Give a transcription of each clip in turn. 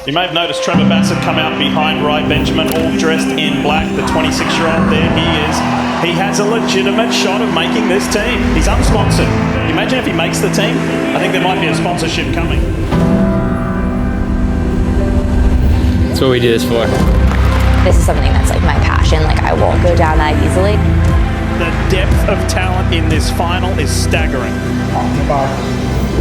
You may have noticed Trevor Bassett come out behind Rai Benjamin, all dressed in black. The 26-year-old, there he is. He has a legitimate shot of making this team. He's unsponsored. Imagine if he makes the team. I think there might be a sponsorship coming. That's what we do this for. This is something that's like my passion. Like, I won't go down that easily. The depth of talent in this final is staggering.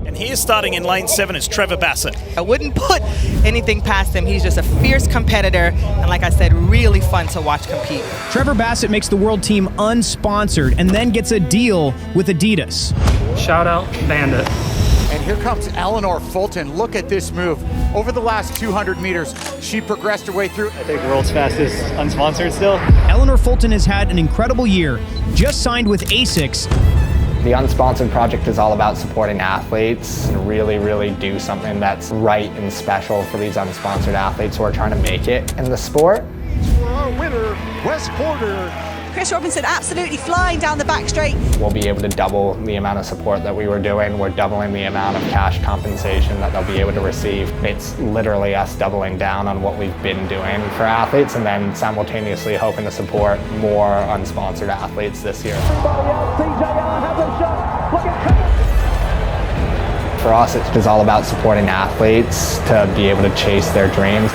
And here, starting in lane 7, is Trevor Bassett. I wouldn't put anything past him. He's just a fierce competitor, and like I said, really fun to watch compete. Trevor Bassett makes the world team unsponsored and then gets a deal with Adidas. Shout out Bandit. And here comes Eleanor Fulton. Look at this move. Over the last 200 meters, she progressed her way through. I think world's fastest unsponsored still. Eleanor Fulton has had an incredible year, just signed with ASICS. The Unsponsored Project is all about supporting athletes and really do something that's right and special for these unsponsored athletes who are trying to make it in the sport. For our winner, West Porter. Chris Robinson absolutely flying down the back straight. We'll be able to double the amount of support that we were doing. We're doubling the amount of cash compensation that they'll be able to receive. It's literally us doubling down on what we've been doing for athletes and then simultaneously hoping to support more unsponsored athletes this year. For us, it's all about supporting athletes to be able to chase their dreams.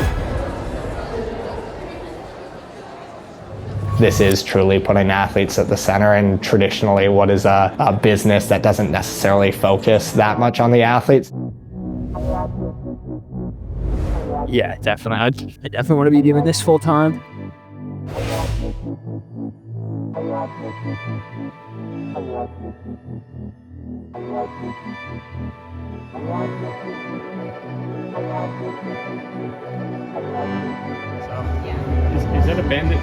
This is truly putting athletes at the center, and traditionally what is a business that doesn't necessarily focus that much on the athletes. Yeah, definitely. I definitely want to be doing this full time. Is that a Bandit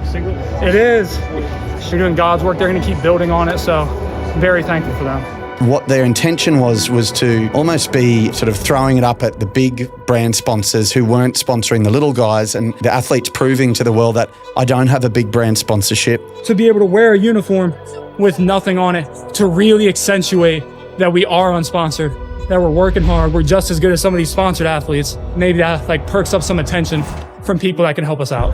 single? It is. They're doing God's work. They're going to keep building on it, so very thankful for them. What their intention was to almost be sort of throwing it up at the big brand sponsors who weren't sponsoring the little guys, and the athletes proving to the world that I don't have a big brand sponsorship. To be able to wear a uniform with nothing on it, to really accentuate that we are unsponsored, that we're working hard, we're just as good as some of these sponsored athletes. Maybe that like perks up some attention from people that can help us out.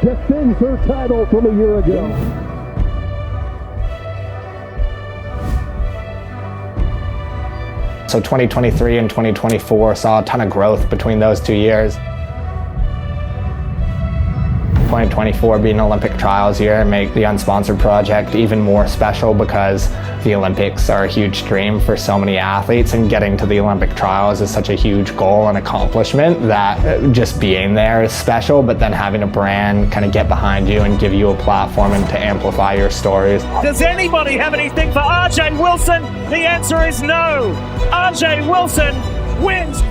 Defends her title from a year ago. So 2023 and 2024 saw a ton of growth between those 2 years. 2024 being Olympic trials year make the Unsponsored Project even more special because the Olympics are a huge dream for so many athletes, and getting to the Olympic trials is such a huge goal and accomplishment that just being there is special, but then having a brand kind of get behind you and give you a platform and to amplify your stories. Does anybody have anything for RJ Wilson? The answer is no. RJ Wilson wins.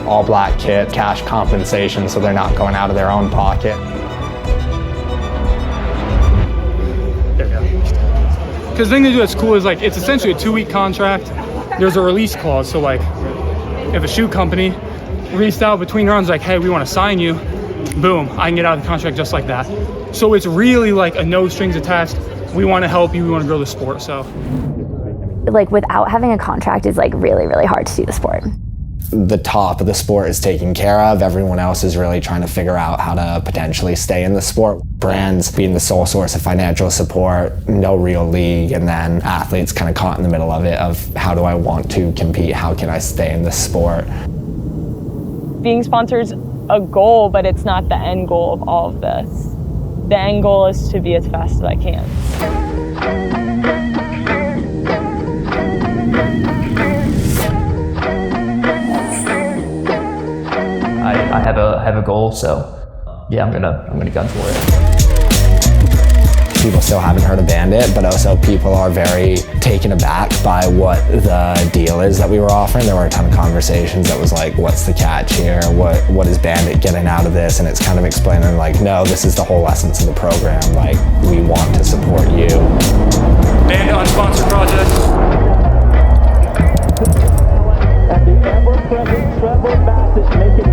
All black kit, cash compensation, so they're not going out of their own pocket. Because the thing to do that's cool is like it's essentially a 2-week contract. There's a release clause, so like if a shoe company reached out between rounds like, hey, we want to sign you, boom, I can get out of the contract just like that. So it's really like a no strings attached. We want to help you, we want to grow the sport. So Like, without having a contract is like really hard to do the sport. The top of the sport is taken care of. Everyone else is really trying to figure out how to potentially stay in the sport. Brands being the sole source of financial support, no real league, and then athletes kind of caught in the middle of it of how do I want to compete? How can I stay in this sport? Being sponsored is a goal, but it's not the end goal of all of this. The end goal is to be as fast as I can. I have a goal, so yeah, I'm gonna gun for it. People still haven't heard of Bandit, but also people are very taken aback by what the deal is that we were offering. There were a ton of conversations that was like, what's the catch here? What is Bandit getting out of this? And it's kind of explaining like, no, this is the whole essence of the program. Like, we want to support you. Bandit Unsponsored Project. And the ever-present Trevor Bassett making